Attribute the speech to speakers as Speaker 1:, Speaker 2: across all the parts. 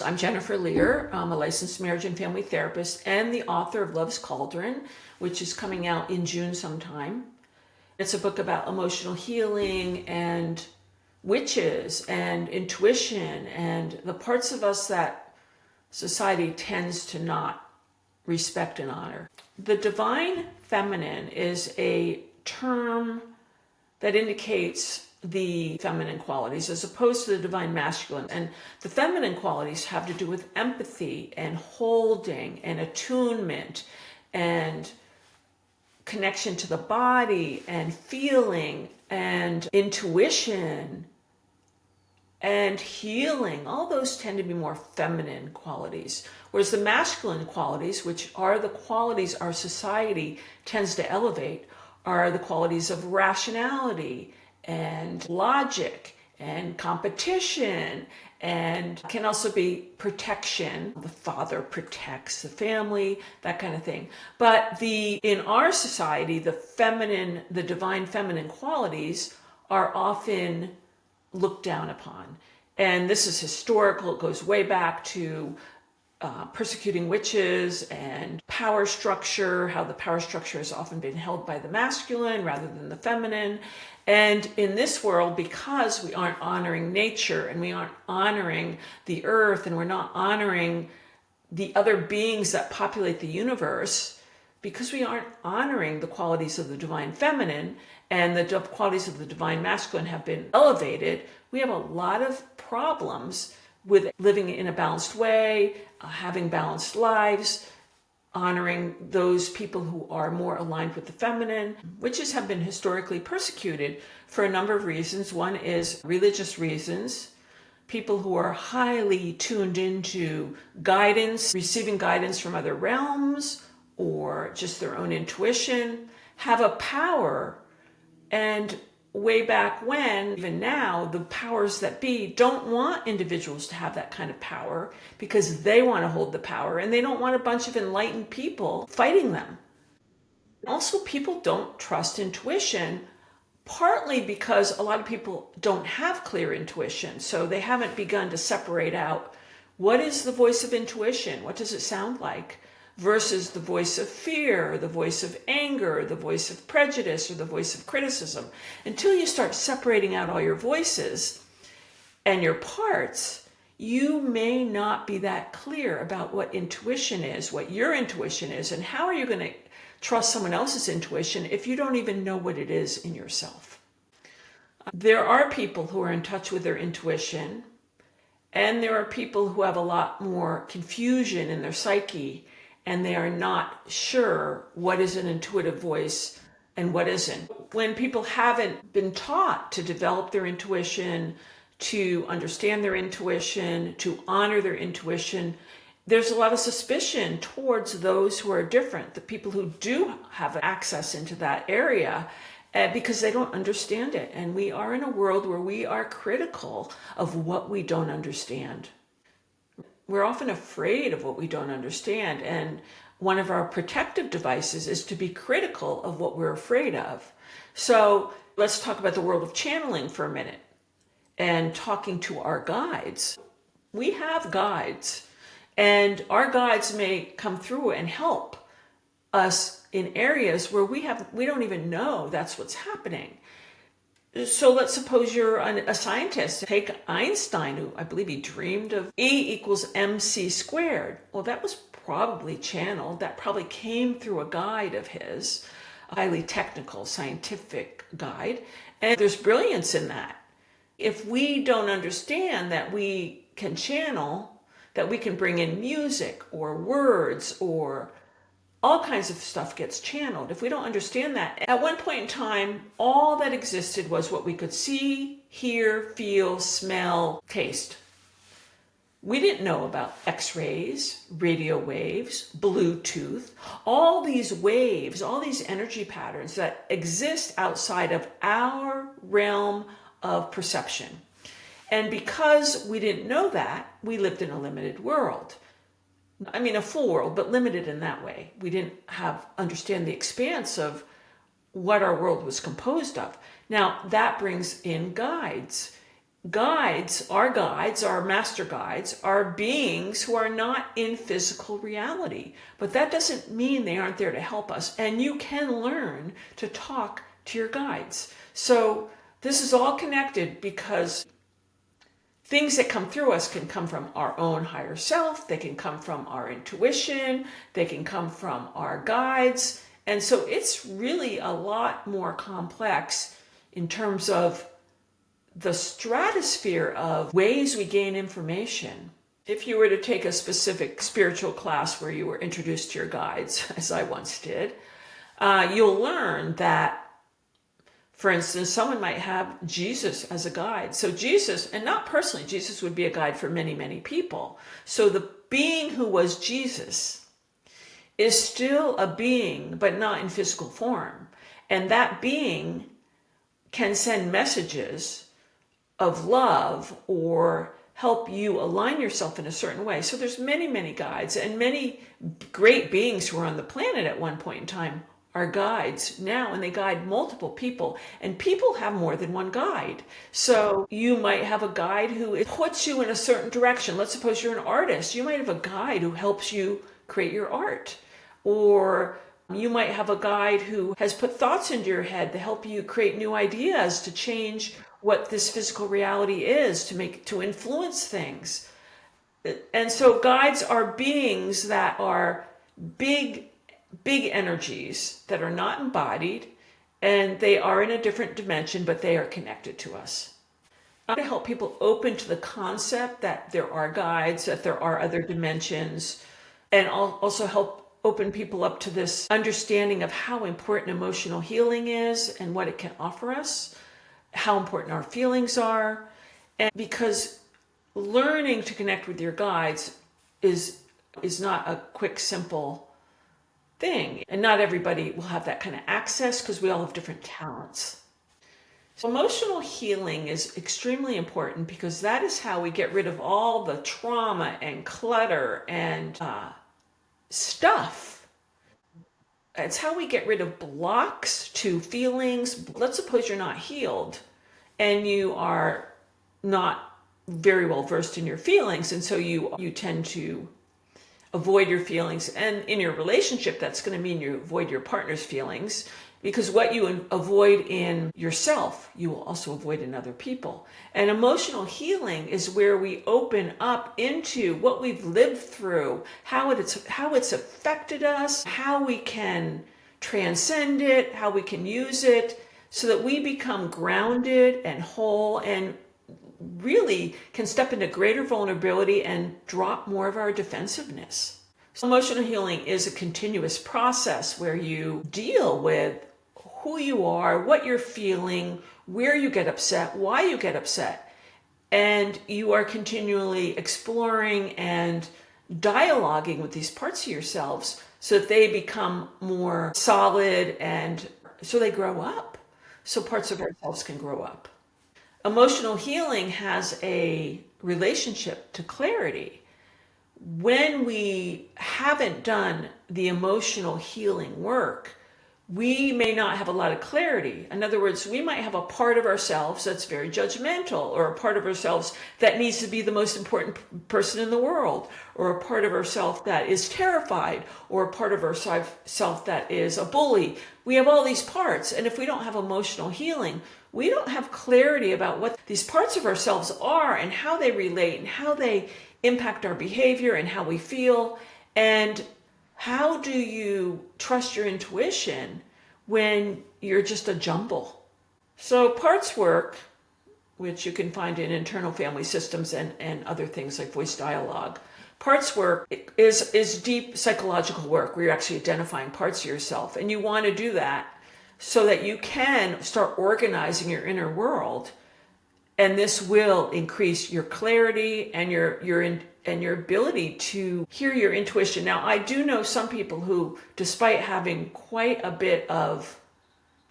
Speaker 1: I'm Jennifer Lear. I'm a licensed marriage and family therapist and the author of Love's Cauldron, which is coming out in June sometime. It's a book about emotional healing and witches and intuition and the parts of us that society tends to not respect and honor. The divine feminine is a term that indicates the feminine qualities as opposed to the divine masculine. And the feminine qualities have to do with empathy and holding and attunement and connection to the body and feeling and intuition and healing. All those tend to be more feminine qualities. Whereas the masculine qualities, which are the qualities our society tends to elevate, are the qualities of rationality and logic and competition, and can also be protection. The father protects the family, that kind of thing. But in our society, the divine feminine qualities are often looked down upon. And this is historical. It goes way back to persecuting witches and power structure, how the power structure has often been held by the masculine rather than the feminine. And in this world, because we aren't honoring nature and we aren't honoring the earth and we're not honoring the other beings that populate the universe, because we aren't honoring the qualities of the divine feminine and the qualities of the divine masculine have been elevated, we have a lot of problems with living in a balanced way, having balanced lives, honoring those people who are more aligned with the feminine. Witches have been historically persecuted for a number of reasons. One is religious reasons. People who are highly tuned into guidance, receiving guidance from other realms, or just their own intuition, have a power. And way back when, even now, the powers that be don't want individuals to have that kind of power because they want to hold the power and they don't want a bunch of enlightened people fighting them. Also, people don't trust intuition, partly because a lot of people don't have clear intuition. So they haven't begun to separate out what is the voice of intuition, what does it sound like, versus the voice of fear, the voice of anger, the voice of prejudice, or the voice of criticism. Until you start separating out all your voices and your parts, you may not be that clear about what intuition is, what your intuition is, and how are you going to trust someone else's intuition if you don't even know what it is in yourself. There are people who are in touch with their intuition, and there are people who have a lot more confusion in their psyche and they are not sure what is an intuitive voice and what isn't. When people haven't been taught to develop their intuition, to understand their intuition, to honor their intuition, there's a lot of suspicion towards those who are different, the people who do have access into that area, because they don't understand it. And we are in a world where we are critical of what we don't understand. We're often afraid of what we don't understand. And one of our protective devices is to be critical of what we're afraid of. So let's talk about the world of channeling for a minute and talking to our guides. We have guides, and our guides may come through and help us in areas where we don't even know that's what's happening. So let's suppose you're a scientist. Take Einstein, who I believe he dreamed of E equals mc squared. Well, that was probably channeled. That probably came through a guide of his, a highly technical, scientific guide. And there's brilliance in that. If we don't understand that we can channel, that we can bring in music or words or all kinds of stuff gets channeled. If we don't understand that, at one point in time, all that existed was what we could see, hear, feel, smell, taste. We didn't know about X-rays, radio waves, Bluetooth, all these waves, all these energy patterns that exist outside of our realm of perception. And because we didn't know that, we lived in a limited world. I mean, a full world, but limited in that way. We didn't understand the expanse of what our world was composed of. Now, that brings in guides. guides, our master guides, are beings who are not in physical reality. But that doesn't mean they aren't there to help us. And you can learn to talk to your guides. So this is all connected because things that come through us can come from our own higher self, they can come from our intuition, they can come from our guides. And so it's really a lot more complex in terms of the stratosphere of ways we gain information. If you were to take a specific spiritual class where you were introduced to your guides, as I once did, you'll learn that, for instance, someone might have Jesus as a guide. So Jesus, and not personally, Jesus would be a guide for many, many people. So the being who was Jesus is still a being, but not in physical form. And that being can send messages of love or help you align yourself in a certain way. So there's many, many guides, and many great beings who are on the planet at one point in time are guides now, and they guide multiple people, and people have more than one guide. So you might have a guide who puts you in a certain direction. Let's suppose you're an artist. You might have a guide who helps you create your art, or you might have a guide who has put thoughts into your head to help you create new ideas to change what this physical reality is, to influence things. And so guides are beings that are big energies that are not embodied, and they are in a different dimension, but they are connected to us. To help people open to the concept that there are guides, that there are other dimensions, and also help open people up to this understanding of how important emotional healing is and what it can offer us, how important our feelings are. And because learning to connect with your guides is not a quick, simple thing. And not everybody will have that kind of access because we all have different talents. So emotional healing is extremely important because that is how we get rid of all the trauma and clutter and stuff. It's how we get rid of blocks to feelings. Let's suppose you're not healed and you are not very well versed in your feelings, and so you tend to avoid your feelings. And in your relationship, that's going to mean you avoid your partner's feelings, because what you avoid in yourself, you will also avoid in other people. And emotional healing is where we open up into what we've lived through, how it's affected us, how we can transcend it, how we can use it, so that we become grounded and whole and really can step into greater vulnerability and drop more of our defensiveness. So emotional healing is a continuous process where you deal with who you are, what you're feeling, where you get upset, why you get upset. And you are continually exploring and dialoguing with these parts of yourselves so that they become more solid and so they grow up. So parts of ourselves can grow up. Emotional healing has a relationship to clarity. When we haven't done the emotional healing work, we may not have a lot of clarity. In other words, we might have a part of ourselves that's very judgmental, or a part of ourselves that needs to be the most important person in the world, or a part of ourselves that is terrified, or a part of ourselves that is a bully. We have all these parts, and if we don't have emotional healing, we don't have clarity about what these parts of ourselves are and how they relate and how they impact our behavior and how we feel. And how do you trust your intuition when you're just a jumble? So parts work, which you can find in internal family systems and other things like voice dialogue. Parts work is deep psychological work where you're actually identifying parts of yourself. And you want to do that so that you can start organizing your inner world. And this will increase your clarity and your ability to hear your intuition. Now, I do know some people who, despite having quite a bit of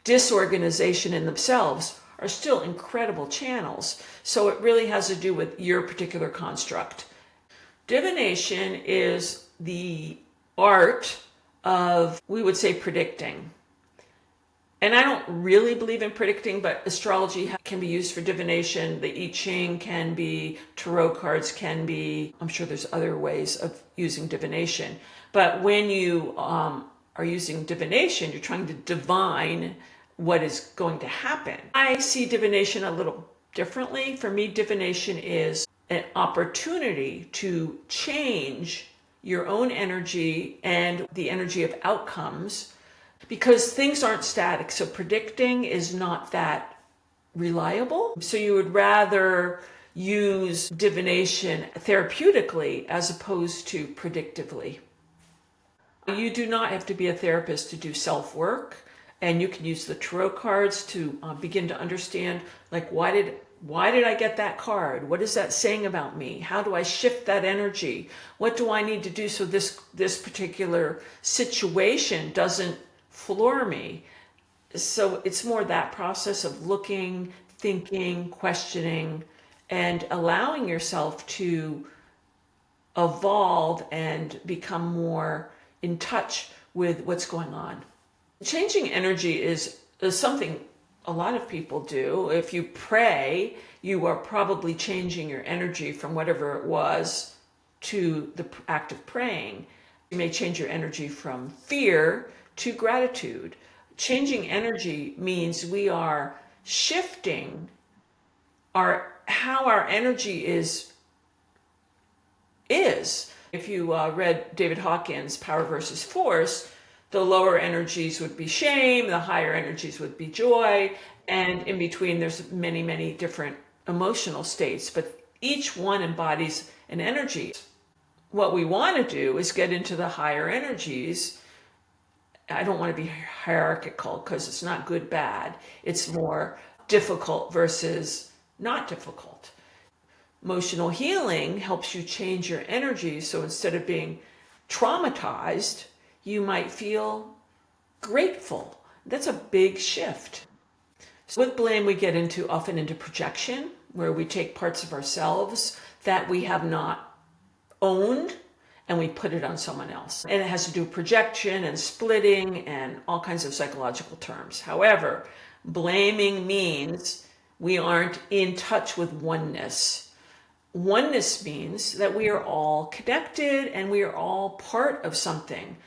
Speaker 1: disorganization in themselves, are still incredible channels. So it really has to do with your particular construct. Divination is the art of, we would say, predicting. And I don't really believe in predicting, but astrology can be used for divination. The I Ching can be, tarot cards can be. I'm sure there's other ways of using divination. But when you are using divination, you're trying to divine what is going to happen. I see divination a little differently. For me, divination is an opportunity to change your own energy and the energy of outcomes, because things aren't static. So predicting is not that reliable. So you would rather use divination therapeutically as opposed to predictively. You do not have to be a therapist to do self-work, and you can use the tarot cards to begin to understand, like, why did I get that card? What is that saying about me? How do I shift that energy? What do I need to do so this particular situation doesn't floor me? So it's more that process of looking, thinking, questioning, and allowing yourself to evolve and become more in touch with what's going on. Changing energy is something a lot of people do. If you pray, you are probably changing your energy from whatever it was to the act of praying. You may change your energy from fear to gratitude. Changing energy means we are shifting how our energy is. If you read David Hawkins' Power versus Force, the lower energies would be shame, the higher energies would be joy, and in between there's many, many different emotional states, but each one embodies an energy. What we want to do is get into the higher energies. I don't want to be hierarchical because it's not good, bad. It's more difficult versus not difficult. Emotional healing helps you change your energy. So instead of being traumatized, you might feel grateful. That's a big shift. So with blame, we get often into projection, where we take parts of ourselves that we have not owned and we put it on someone else. And it has to do with projection and splitting and all kinds of psychological terms. However, blaming means we aren't in touch with oneness. Oneness means that we are all connected and we are all part of something.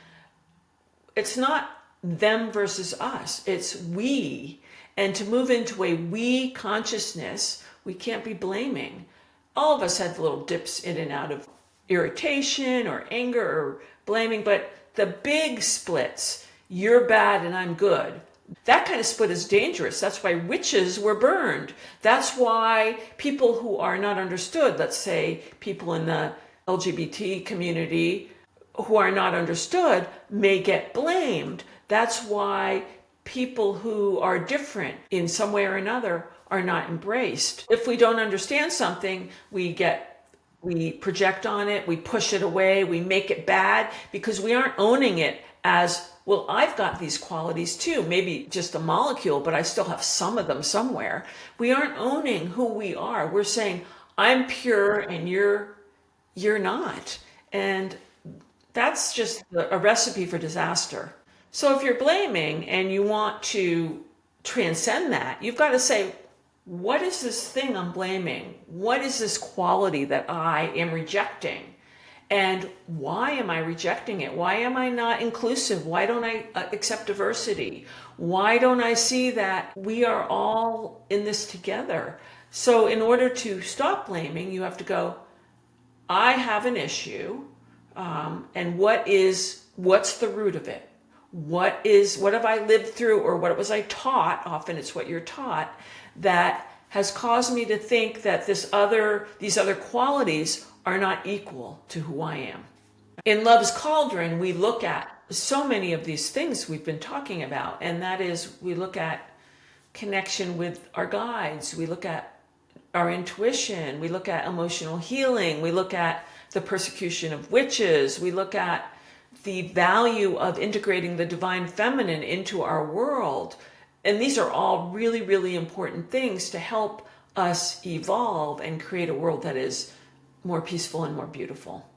Speaker 1: It's not them versus us, it's we. And to move into a we consciousness, we can't be blaming. All of us have little dips in and out of irritation or anger or blaming, but the big splits, you're bad and I'm good, that kind of split is dangerous. That's why witches were burned. That's why people who are not understood, let's say people in the LGBT community who are not understood, may get blamed. That's why people who are different in some way or another are not embraced. If we don't understand something, we project on it, we push it away, we make it bad because we aren't owning it as, well, I've got these qualities too, maybe just a molecule, but I still have some of them somewhere. We aren't owning who we are. We're saying, I'm pure and you're not. And that's just a recipe for disaster. So if you're blaming and you want to transcend that, you've got to say, what is this thing I'm blaming? What is this quality that I am rejecting? And why am I rejecting it? Why am I not inclusive? Why don't I accept diversity? Why don't I see that we are all in this together? So in order to stop blaming, you have to go, I have an issue, and what's the root of it? What have I lived through, or what was I taught? Often it's what you're taught that has caused me to think that these other qualities are not equal to who I am. In Love's Cauldron, we look at so many of these things we've been talking about, and that is, we look at connection with our guides, we look at our intuition, we look at emotional healing, we look at the persecution of witches, we look at the value of integrating the divine feminine into our world. And these are all really, really important things to help us evolve and create a world that is more peaceful and more beautiful.